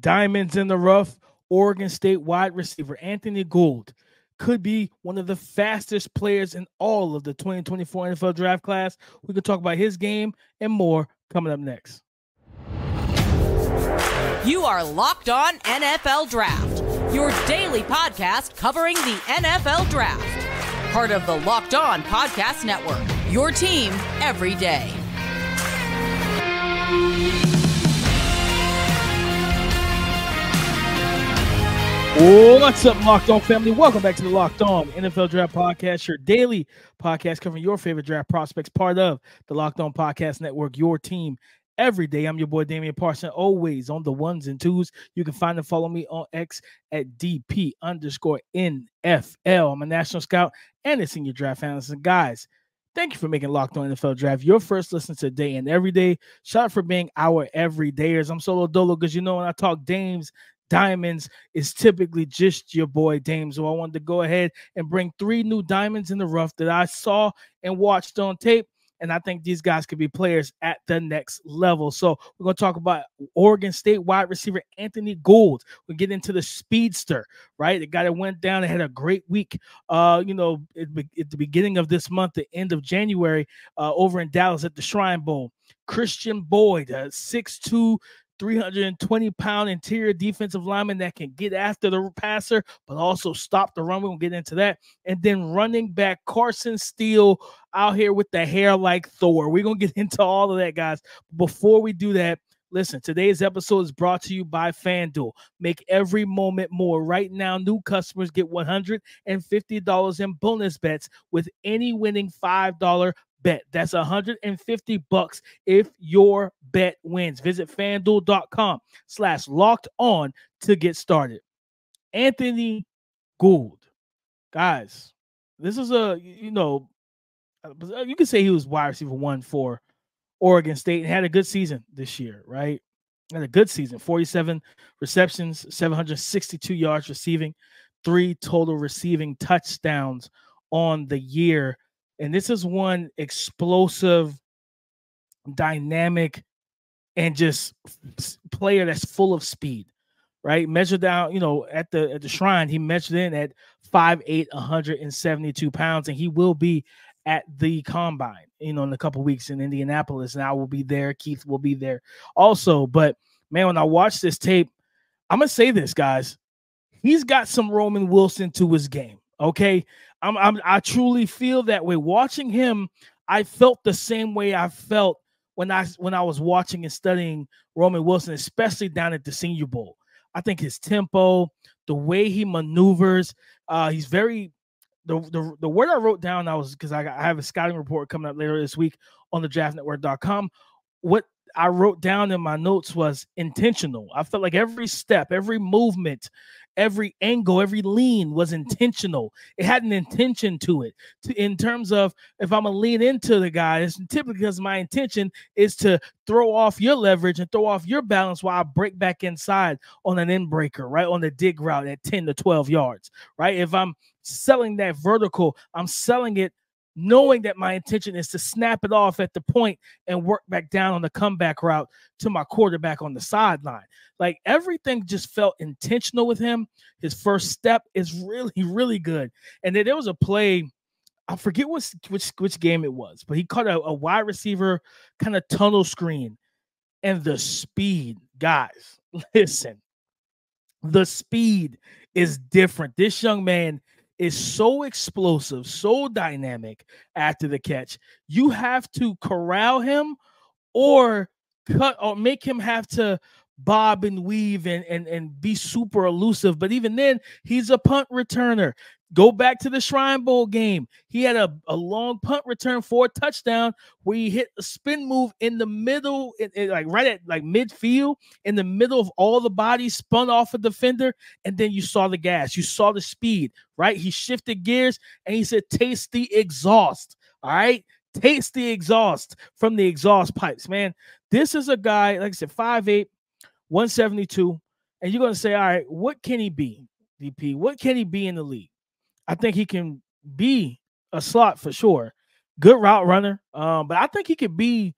Diamonds in the rough, Oregon State wide receiver Anthony Gould could be one of the fastest players in all of the 2024 NFL draft class. We could talk about his game and more coming up next. You are Locked On NFL Draft, your daily podcast covering the NFL Draft. Part of the Locked On Podcast Network, your team every day. What's up, Locked On family? Welcome back to the Locked On NFL Draft Podcast, your daily podcast covering your favorite draft prospects, part of the Locked On Podcast Network, your team every day. I'm your boy, Damian Parson, always on the ones and twos. You can find and follow me on X at DP_NFL. I'm a national scout and a senior draft analyst. And guys, thank you for making Locked On NFL Draft your first listen today and every day. Shout out for being our everydayers. I'm solo dolo because, you know, when I talk Dames, Diamonds is typically just your boy Dame. So I wanted to go ahead and bring 3 new diamonds in the rough that I saw and watched on tape. And I think these guys could be players at the next level. So we're going to talk about Oregon State wide receiver Anthony Gould. We'll get into the speedster, right? The guy that went down and had a great week, at the beginning of this month, the end of January, over in Dallas at the Shrine Bowl. Khristian Boyd, 6'2", 320-pound interior defensive lineman that can get after the passer, but also stop the run. We'll get into that. And then running back Carson Steele out here with the hair like Thor. We're going to get into all of that, guys. Before we do that, listen, today's episode is brought to you by FanDuel. Make every moment more. Right now, new customers get $150 in bonus bets with any winning $5 bet. That's $150 if your bet wins. Visit FanDuel.com/locked-on to get started. Anthony Gould. Guys, this is you can say he was wide receiver 1 for Oregon State and had a good season this year, right? Had a good season. 47 receptions, 762 yards receiving, 3 total receiving touchdowns on the year. And this is one explosive, dynamic, and just player that's full of speed, right? Measured down, at the Shrine, he measured in at 5'8", 172 pounds, and he will be at the Combine, in a couple of weeks in Indianapolis, and I will be there. Keith will be there also. But, man, when I watch this tape, I'm going to say this, guys. He's got some Roman Wilson to his game, okay? I truly feel that way. Watching him, I felt the same way I felt when I was watching and studying Roman Wilson, especially down at the Senior Bowl. I think his tempo, the way he maneuvers, he's very the word I wrote down, because I have a scouting report coming up later this week on the draftnetwork.com. What I wrote down in my notes was intentional. I felt like every step, every movement, every angle, every lean was intentional. It had an intention to it. In terms of, if I'm going to lean into the guy, it's typically because my intention is to throw off your leverage and throw off your balance while I break back inside on an end breaker, right, on the dig route at 10 to 12 yards, right? If I'm selling that vertical, I'm selling it knowing that my intention is to snap it off at the point and work back down on the comeback route to my quarterback on the sideline. Like, everything just felt intentional with him. His first step is really, really good. And then there was a play, I forget which game it was, but he caught a wide receiver kind of tunnel screen. And the speed, guys, listen, the speed is different. This young man is so explosive, so dynamic after the catch. You have to corral him or make him have to bob and weave and be super elusive. But even then, he's a punt returner. Go back to the Shrine Bowl game. He had a long punt return for a touchdown where he hit a spin move in the middle, right at midfield, in the middle of all the bodies, spun off a defender, and then you saw the gas. You saw the speed, right? He shifted gears, and he said, taste the exhaust, all right? Taste the exhaust from the exhaust pipes, man. This is a guy, like I said, 5'8", 172, and you're going to say, all right, what can he be, DP? What can he be in the league? I think he can be a slot for sure. Good route runner. But I think he could be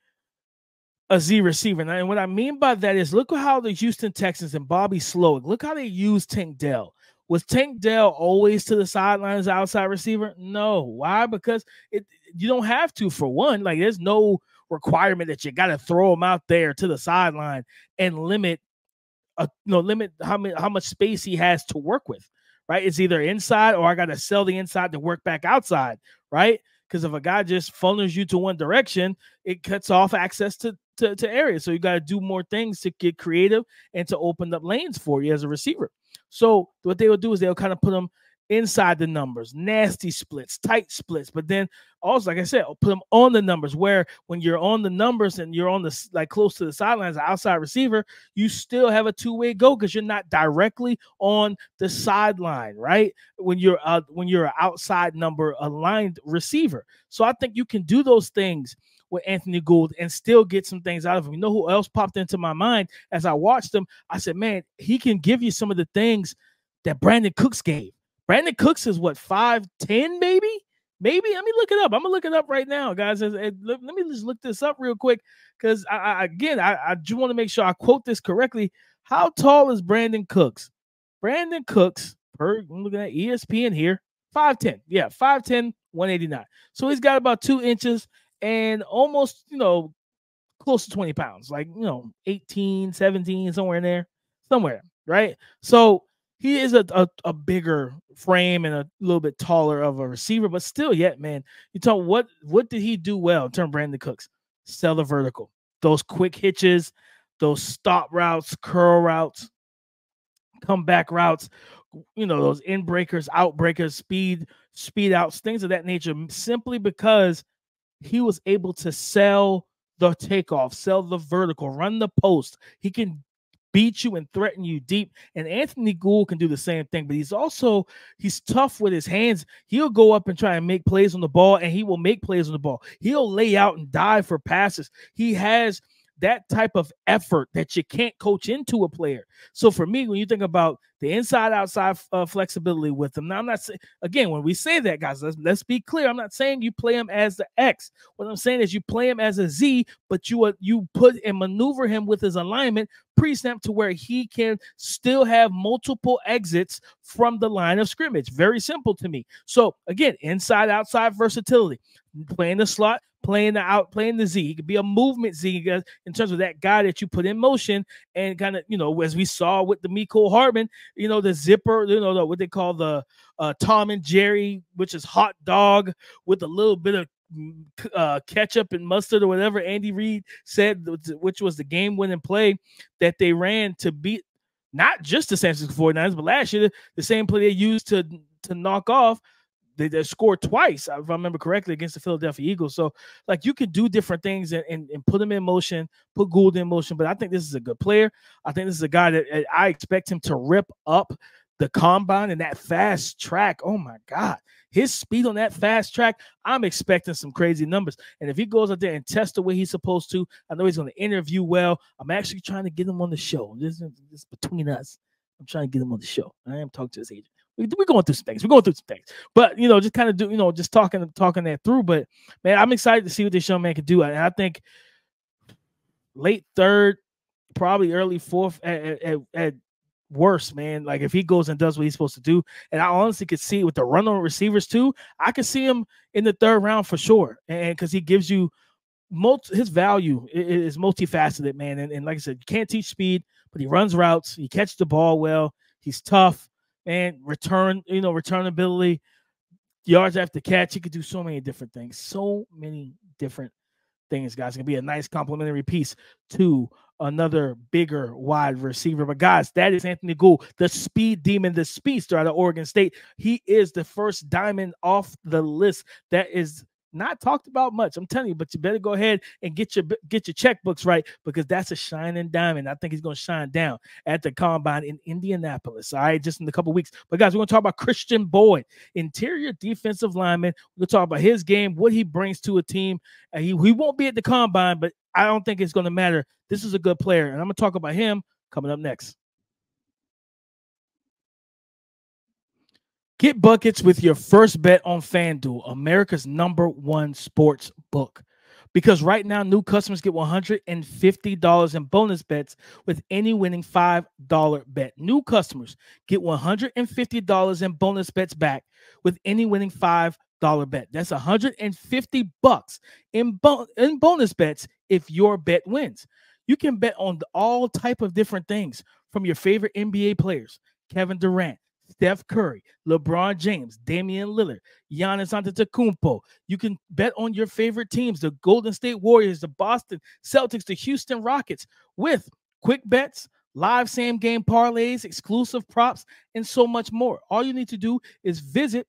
a Z receiver. And what I mean by that is look at how the Houston Texans and Bobby Slowick, look how they use Tank Dell. Was Tank Dell always to the sidelines outside receiver? No. Why? Because you don't have to, for one. Like, there's no requirement that you got to throw him out there to the sideline and limit how much space he has to work with, right? It's either inside or I got to sell the inside to work back outside, right? Because if a guy just funnels you to one direction, it cuts off access to areas. So you got to do more things to get creative and to open up lanes for you as a receiver. So what they will do is they'll kind of put them inside the numbers, nasty splits, tight splits. But then also, like I said, I'll put them on the numbers, where when you're on the numbers and you're on the like close to the sidelines, the outside receiver, you still have a two-way go because you're not directly on the sideline, right? When you're an outside number aligned receiver. So I think you can do those things with Anthony Gould and still get some things out of him. You know who else popped into my mind as I watched him? I said, man, he can give you some of the things that Brandon Cooks gave. Brandon Cooks is what, 5'10", maybe? Maybe. Let me look it up. I'm gonna look it up right now, guys. Let me just look this up real quick, because I just want to make sure I quote this correctly. How tall is Brandon Cooks? Brandon Cooks, I'm looking at ESPN here, 5'10". Yeah, 5'10", 189. So he's got about 2 inches and almost, close to 20 pounds, like, 18, 17, somewhere in there, right? So he is a bigger frame and a little bit taller of a receiver, but still yet, man, you talk, what did he do well in terms of Brandon Cooks? Sell the vertical, those quick hitches, those stop routes, curl routes, comeback routes, those in breakers, out breakers, speed outs, things of that nature, simply because he was able to sell the takeoff, sell the vertical, run the post. He can beat you and threaten you deep. And Anthony Gould can do the same thing, but he's tough with his hands. He'll go up and try and make plays on the ball, and he will make plays on the ball. He'll lay out and dive for passes. He has that type of effort that you can't coach into a player. So for me, when you think about the inside-outside flexibility with him, now I'm not saying, again, when we say that, guys, let's be clear. I'm not saying you play him as the X. What I'm saying is you play him as a Z, but you put and maneuver him with his alignment pre-snap to where he can still have multiple exits from the line of scrimmage. Very simple to me. So again, inside-outside versatility, playing the slot, playing the Z. He could be a movement Z in terms of that guy that you put in motion, and kind of, as we saw with the Mecole Hardman, the zipper, what they call the Tom and Jerry, which is hot dog with a little bit of ketchup and mustard or whatever Andy Reid said, which was the game-winning play that they ran to beat not just the San Francisco 49ers, but last year, the same play they used to knock off. They scored twice, if I remember correctly, against the Philadelphia Eagles. So, like, you can do different things and put them in motion, put Gould in motion. But I think this is a good player. I think this is a guy that I expect him to rip up the combine and that fast track. Oh, my God. His speed on that fast track, I'm expecting some crazy numbers. And if he goes out there and tests the way he's supposed to, I know he's going to interview well. I'm actually trying to get him on the show. This is between us. I'm trying to get him on the show. I am talking to his agent. We're going through some things. But, just kind of just talking that through. But, man, I'm excited to see what this young man can do. And I think late third, probably early fourth at worst, man. Like, if he goes and does what he's supposed to do. And I honestly could see with the run on receivers too, I could see him in the third round for sure. And because he gives you his value is multifaceted, man. And like I said, you can't teach speed, but he runs routes. He catches the ball well. He's tough. And returnability, yards after catch. He could do so many different things. Guys. It's going to be a nice complimentary piece to another bigger wide receiver. But, guys, that is Anthony Gould, the speed demon, the speedster out of Oregon State. He is the first diamond off the list that is not talked about much, I'm telling you, but you better go ahead and get your checkbooks right, because that's a shining diamond. I think he's going to shine down at the Combine in Indianapolis, all right, just in a couple of weeks. But, guys, we're going to talk about Khristian Boyd, interior defensive lineman. We're going to talk about his game, what he brings to a team. He won't be at the Combine, but I don't think it's going to matter. This is a good player, and I'm going to talk about him coming up next. Get buckets with your first bet on FanDuel, America's #1 sports book. Because right now, new customers get $150 in bonus bets with any winning $5 bet. New customers get $150 in bonus bets back with any winning $5 bet. That's $150 in bonus bets if your bet wins. You can bet on all type of different things, from your favorite NBA players, Kevin Durant, Steph Curry, LeBron James, Damian Lillard, Giannis Antetokounmpo. You can bet on your favorite teams, the Golden State Warriors, the Boston Celtics, the Houston Rockets, with quick bets, live same game parlays, exclusive props, and so much more. All you need to do is visit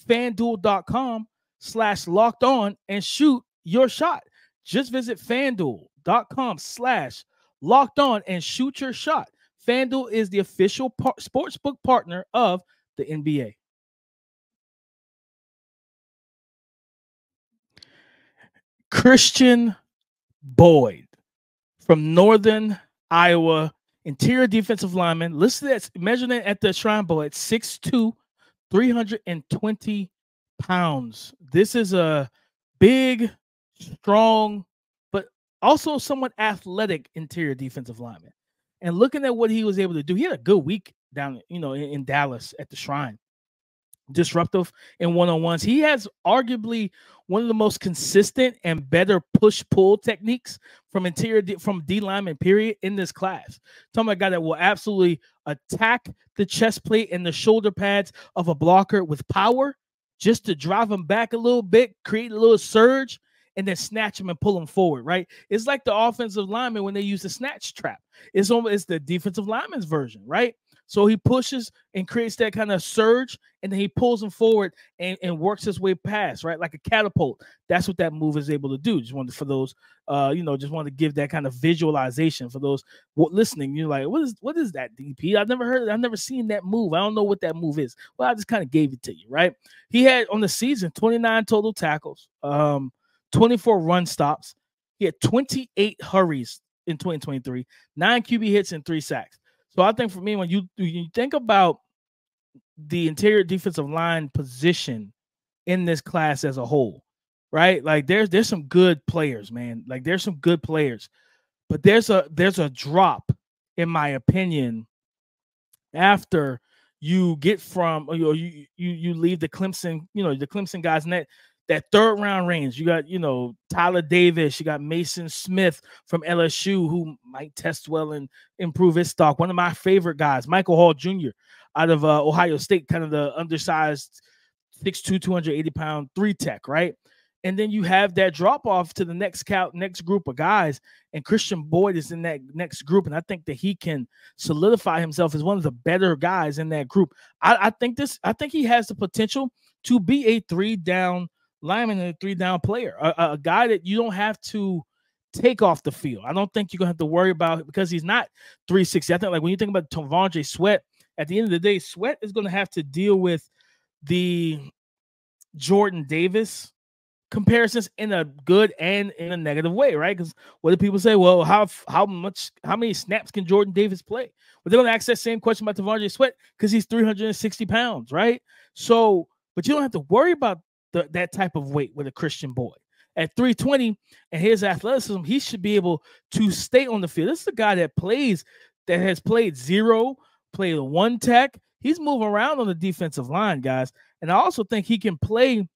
FanDuel.com/locked-on and shoot your shot. Just visit FanDuel.com/locked-on and shoot your shot. FanDuel is the official sportsbook partner of the NBA. Khristian Boyd from Northern Iowa, interior defensive lineman, listed as measuring at the Shrine Bowl at 6'2", 320 pounds. This is a big, strong, but also somewhat athletic interior defensive lineman. And looking at what he was able to do, he had a good week down, in Dallas at the Shrine. Disruptive in one-on-ones. He has arguably one of the most consistent and better push-pull techniques from D lineman period in this class. Talking about a guy that will absolutely attack the chest plate and the shoulder pads of a blocker with power, just to drive him back a little bit, create a little surge, and then snatch him and pull him forward, right? It's like the offensive lineman when they use the snatch trap. It's the defensive lineman's version, right? So he pushes and creates that kind of surge, and then he pulls him forward and works his way past, right? Like a catapult. That's what that move is able to do. Just wanted to give that kind of visualization for those listening. You're like, what is that, DP? I've never heard of it. I've never seen that move. I don't know what that move is. Well, I just kind of gave it to you, right? He had on the season 29 total tackles, 24 run stops. He had 28 hurries in 2023, 9 QB hits and 3 sacks. So I think for me, when you think about the interior defensive line position in this class as a whole, right? Like there's some good players, man. Like there's some good players, but there's a drop, in my opinion, after you get from you leave the Clemson guys in that third round range. You got, Tyler Davis, you got Mason Smith from LSU, who might test well and improve his stock. One of my favorite guys, Michael Hall Jr. out of Ohio State, kind of the undersized 6'2", 280-pound 3-tech, right? And then you have that drop off to the next group of guys, and Khristian Boyd is in that next group, and I think that he can solidify himself as one of the better guys in that group. I think he has the potential to be a 3-down lineman and a 3-down player, a guy that you don't have to take off the field. I don't think you're gonna have to worry about it because he's not 360. I think, like, when you think about T'Vondre Sweat, at the end of the day, Sweat is gonna have to deal with the Jordan Davis comparisons in a good and in a negative way, right? Because what do people say? Well, how many snaps can Jordan Davis play? Well, they're gonna ask that same question about T'Vondre Sweat because he's 360 pounds, right? So, but you don't have to worry about that type of weight with a Khristian Boyd. At 320 and his athleticism, he should be able to stay on the field. This is a guy that has played 0, played 1 tech. He's moving around on the defensive line, guys. And I also think he can play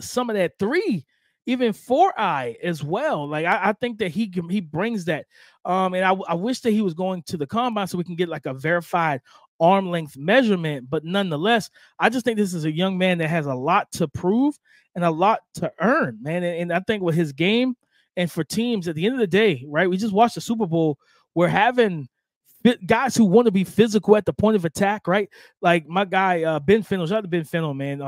some of that 3, even 4-eye as well. Like I think that he brings that. And I wish that he was going to the combine so we can get like a verified arm length measurement, but nonetheless, I just think this is a young man that has a lot to prove and a lot to earn, man. And I think with his game and for teams, at the end of the day, right? We just watched the Super Bowl. We're having guys who want to be physical at the point of attack, right? Like my guy Ben Fennell. Shout out to Ben Fennell, man.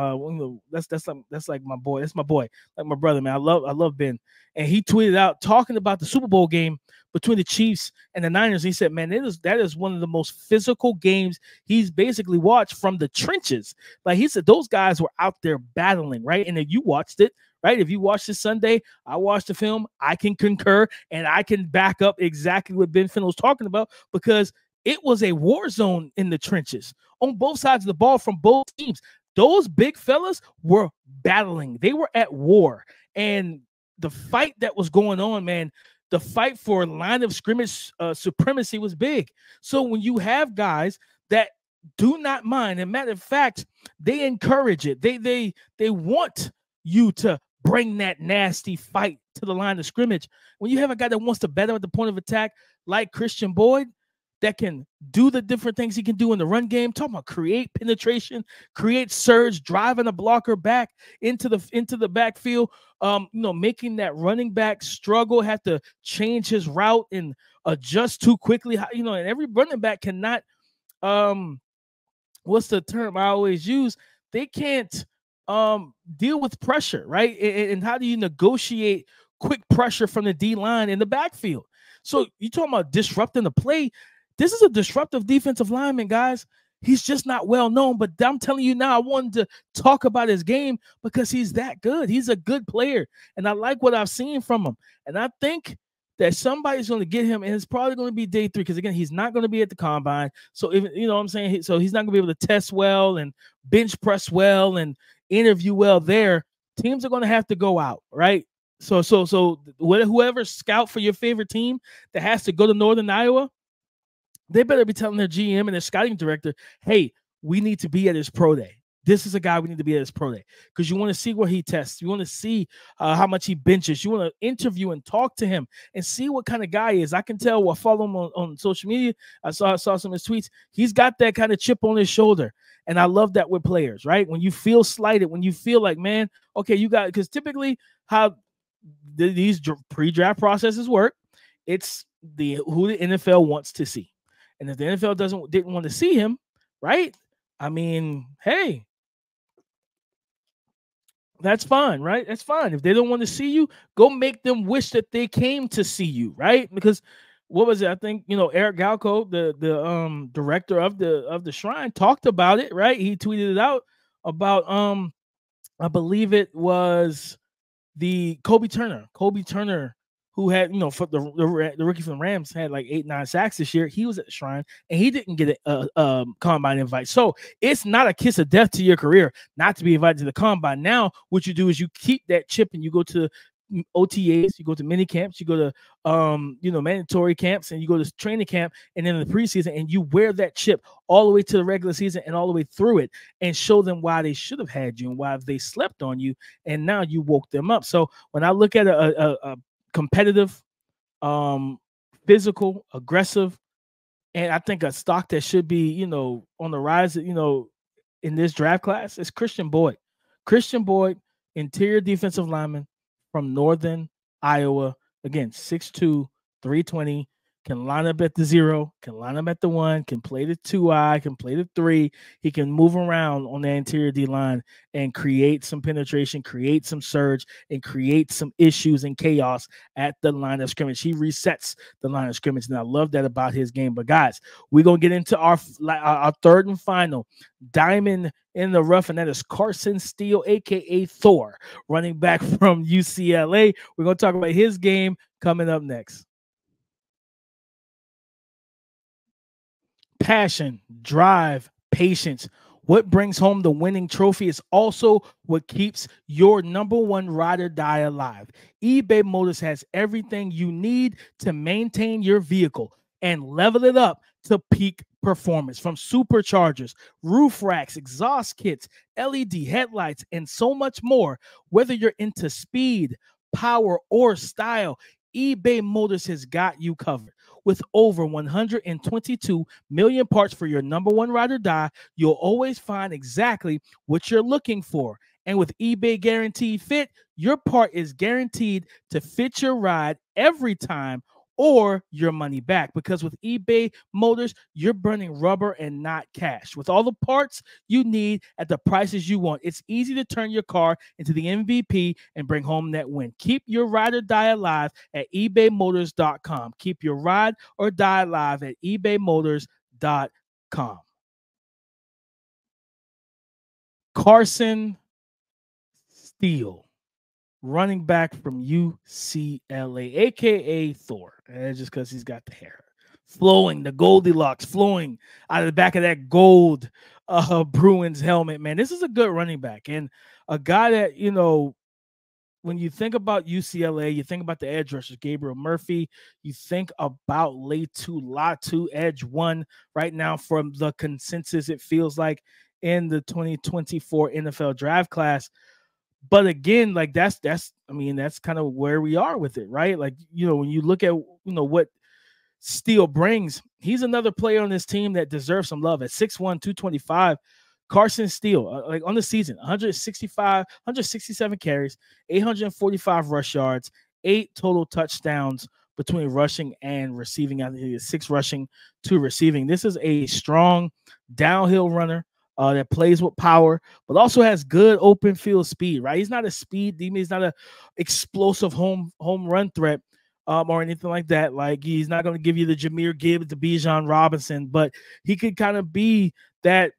That's like my boy. That's my boy, like my brother, man. I love Ben. And he tweeted out talking about the Super Bowl game between the Chiefs and the Niners. He said, man, that is one of the most physical games he's basically watched from the trenches. Like he said, those guys were out there battling, right? And if you watched it, right? If you watched this Sunday, I watched the film, I can concur and I can back up exactly what Ben Fennell was talking about, because it was a war zone in the trenches on both sides of the ball from both teams. Those big fellas were battling. They were at war. And the fight that was going on, man, the fight for line of scrimmage supremacy was big. So when you have guys that do not mind, and matter of fact, they encourage it. They want you to bring that nasty fight to the line of scrimmage. When you have a guy that wants to better at the point of attack, like Khristian Boyd, that can do the different things he can do in the run game, talking about create penetration, create surge, driving a blocker back into the backfield, making that running back struggle, have to change his route and adjust too quickly. And every running back cannot, what's the term I always use? They can't deal with pressure, right? And how do you negotiate quick pressure from the D line in the backfield? So you talking about disrupting the play. This is a disruptive defensive lineman, guys. He's just not well known, but I'm telling you now, I wanted to talk about his game because he's that good. He's a good player, and I like what I've seen from him. And I think that somebody's going to get him, and it's probably going to be day 3 because, again, he's not going to be at the combine. So, if, you know what I'm saying? So he's not going to be able to test well and bench press well and interview well there. Teams are going to have to go out, right? So whoever scout for your favorite team that has to go to Northern Iowa, they better be telling their GM and their scouting director, hey, we need to be at his pro day. This is a guy we need to be at his pro day because you want to see where he tests. You want to see how much he benches. You want to interview and talk to him and see what kind of guy he is. I can tell. I follow him on social media. I saw some of his tweets. He's got that kind of chip on his shoulder, and I love that with players, right? When you feel slighted, when you feel like, man, okay, you got – because typically how these pre-draft processes work, it's who the NFL wants to see. And if the NFL didn't want to see him, right? I mean, hey, that's fine, right? That's fine. If they don't want to see you, go make them wish that they came to see you, right? Because what was it? I think Eric Galco, the director of the Shrine, talked about it, right? He tweeted it out about I believe it was the Kobe Turner, who had, for the rookie from the Rams, had like 8-9 sacks this year. He was at the Shrine, and he didn't get a combine invite. So it's not a kiss of death to your career not to be invited to the combine. Now, what you do is you keep that chip and you go to OTAs, you go to mini camps, you go to mandatory camps, and you go to training camp, and then in the preseason, and you wear that chip all the way to the regular season and all the way through it, and show them why they should have had you and why they slept on you, and now you woke them up. So when I look at a competitive, physical, aggressive, and I think a stock that should be, on the rise, in this draft class is Khristian Boyd. Khristian Boyd, interior defensive lineman from Northern Iowa. Again, 6'2", 320, can line up at the 0, can line up at the 1, can play the 2-eye, can play the 3. He can move around on the interior D-line and create some penetration, create some surge, and create some issues and chaos at the line of scrimmage. He resets the line of scrimmage, and I love that about his game. But, guys, we're going to get into our third and final diamond in the rough, and that is Carson Steele, a.k.a. Thor, running back from UCLA. We're going to talk about his game coming up next. Passion, drive, patience. What brings home the winning trophy is also what keeps your number one ride or die alive. eBay Motors has everything you need to maintain your vehicle and level it up to peak performance, from superchargers, roof racks, exhaust kits, LED headlights, and so much more. Whether you're into speed, power, or style, eBay Motors has got you covered. With over 122 million parts for your number one ride or die, you'll always find exactly what you're looking for. And with eBay Guaranteed Fit, your part is guaranteed to fit your ride every time, or your money back. Because with eBay Motors, you're burning rubber and not cash. With all the parts you need at the prices you want, it's easy to turn your car into the MVP and bring home that win. Keep your ride or die alive at ebaymotors.com. Keep your ride or die alive at ebaymotors.com. Carson Steele, running back from UCLA, a.k.a. Thor. And just because he's got the hair flowing, the Goldilocks flowing out of the back of that gold Bruins helmet, man. This is a good running back and a guy that, when you think about UCLA, you think about the edge rushers, Gabriel Murphy, you think about Latu, edge one right now from the consensus, it feels like, in the 2024 NFL draft class. But again, like that's kind of where we are with it, right? Like, when you look at, what Steele brings, he's another player on this team that deserves some love. At 6'1", 225, Carson Steele, like on the season, 167 carries, 845 rush yards, 8 total touchdowns between rushing and receiving. I think it's 6 rushing, 2 receiving. This is a strong downhill runner that plays with power, but also has good open field speed, right? He's not a speed demon. He's not an explosive home run threat or anything like that. Like, he's not going to give you the Jahmyr Gibbs, the Bijan Robinson, but he could kind of be that.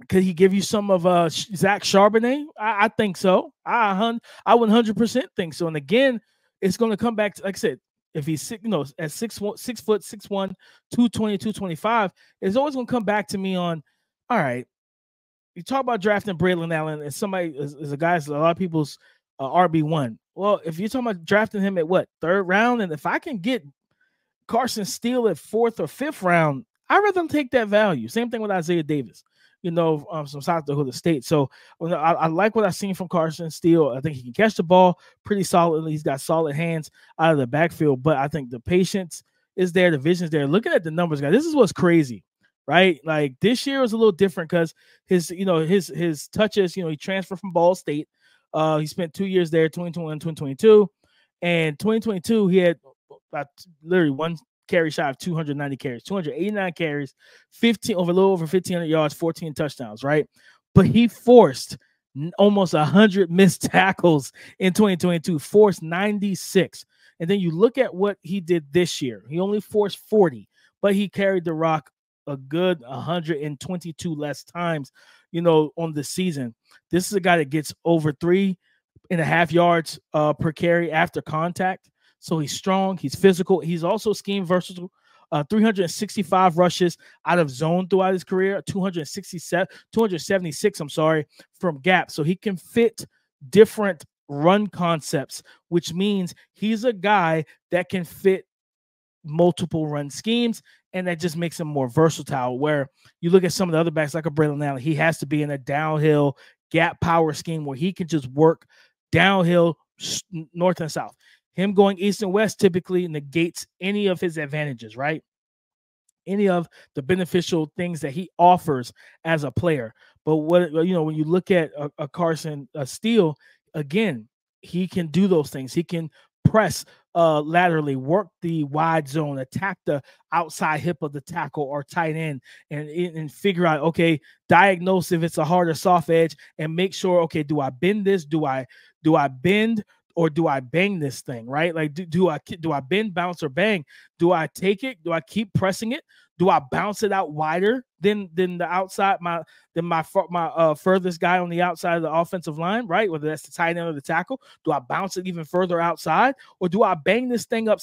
Could he give you some of Zach Charbonnet? I think so. I 100% think so. And again, it's going to come back to, like I said, if he's at 6'1", 220, 225, it's always going to come back to me on, all right, you talk about drafting Braylon Allen and somebody is a guy, a lot of people's RB1. Well, if you're talking about drafting him at what, 3rd round, and if I can get Carson Steele at 4th or 5th round, I'd rather take that value. Same thing with Isaiah Davis, from South Dakota State. So I like what I've seen from Carson Steele. I think he can catch the ball pretty solidly. He's got solid hands out of the backfield, but I think the patience is there. The vision's there. Looking at the numbers, guys, this is what's crazy, right? Like, this year was a little different because his touches, he transferred from Ball State. He spent 2 years there, 2021, 2022. And 2022, he had literally one carry shy of 290 carries, 289 carries, a little over 1,500 yards, 14 touchdowns, right? But he forced almost 100 missed tackles in 2022, forced 96. And then you look at what he did this year. He only forced 40, but he carried the rock a good 122 less times, on the season. This is a guy that gets over 3.5 yards per carry after contact. So he's strong, he's physical, he's also scheme versatile. 365 rushes out of zone throughout his career, 276, from gap. So he can fit different run concepts, which means he's a guy that can fit multiple run schemes, and that just makes him more versatile. Where you look at some of the other backs like a Braylon Allen, he has to be in a downhill gap power scheme where he can just work downhill north and south. Him going east and west typically negates any of his advantages, right? Any of the beneficial things that he offers as a player. But when you look at a Carson Steele, again, he can do those things. He can press laterally, work the wide zone, attack the outside hip of the tackle or tight end, and figure out, okay, diagnose if it's a hard or soft edge, and make sure, okay, do I bend this? Do I bend? Or do I bang this thing, right? Like, do I bend, bounce, or bang? Do I take it? Do I keep pressing it? Do I bounce it out wider than the outside, my furthest guy on the outside of the offensive line, right? Whether that's the tight end or the tackle. Do I bounce it even further outside, or do I bang this thing up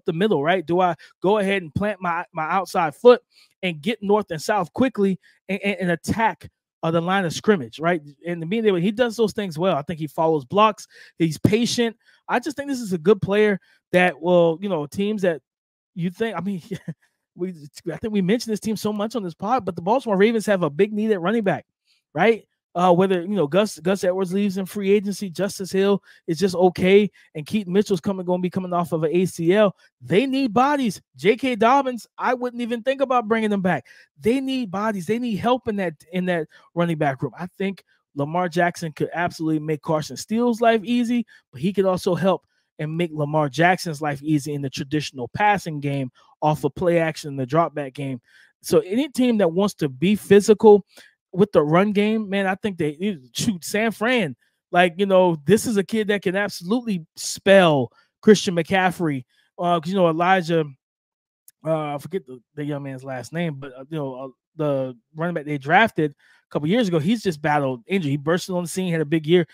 the middle, right? Do I go ahead and plant my outside foot and get north and south quickly and attack the line of scrimmage, right? And he does those things well. I think he follows blocks. He's patient. I just think this is a good player that will, teams that you think, I think we mentioned this team so much on this pod, but the Baltimore Ravens have a big need at running back, right? Whether, Gus Edwards leaves in free agency, Justice Hill is just okay, and Keaton Mitchell's going to be coming off of an ACL. They need bodies. J.K. Dobbins, I wouldn't even think about bringing them back. They need bodies. They need help in that running back room. I think Lamar Jackson could absolutely make Carson Steele's life easy, but he could also help and make Lamar Jackson's life easy in the traditional passing game off of play action in the drop back game. So any team that wants to be physical with the run game, man, I think they shoot San Fran. Like, this is a kid that can absolutely spell Christian McCaffrey. Elijah, I forget the young man's last name, but the running back they drafted a couple years ago, he's just battled injury. He bursted on the scene, had a big year,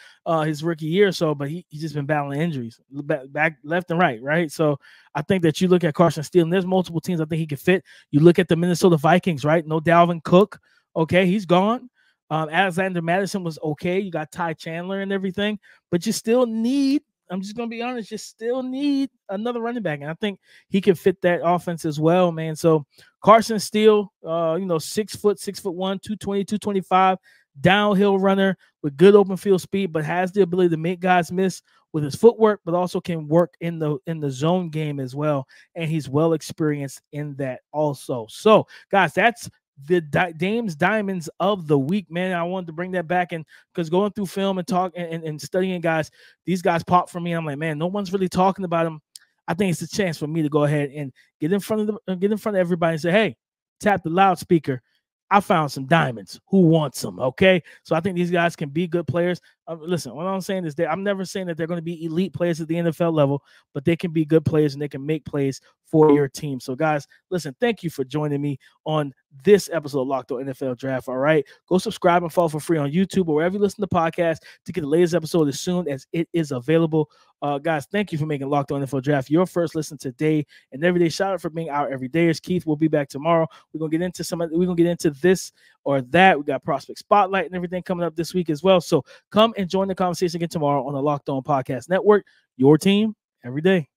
his rookie year or so, but he's just been battling injuries back left and right? So I think that you look at Carson Steele, and there's multiple teams I think he could fit. You look at the Minnesota Vikings, right? No Dalvin Cook. Okay, he's gone. Alexander Madison was okay. You got Ty Chandler and everything, but you still need, I'm just going to be honest, you still need another running back. And I think he can fit that offense as well, man. So Carson Steele, 6'1", 220, 225, downhill runner with good open field speed, but has the ability to make guys miss with his footwork, but also can work in the zone game as well. And he's well experienced in that also. So guys, that's the Dame's Diamonds of the week, man. I wanted to bring that back, and because going through film and talk and studying guys, these guys pop for me. I'm like, man, no one's really talking about them. I think it's a chance for me to go ahead and get in front of everybody and say, hey, tap the loudspeaker. I found some diamonds. Who wants them? Okay. So I think these guys can be good players. Listen, what I'm saying is that I'm never saying that they're going to be elite players at the NFL level, but they can be good players and they can make plays for your team. So guys, listen, thank you for joining me on this episode of Locked On NFL Draft. All right. Go subscribe and follow for free on YouTube or wherever you listen to podcasts to get the latest episode as soon as it is available. Guys, thank you for making Locked On NFL Draft your first listen today and every day. Shout out for being our everydayers. Keith will be back tomorrow. We're gonna get into this or that. We got prospect spotlight and everything coming up this week as well. So come and join the conversation again tomorrow on the Locked On Podcast Network. Your team every day.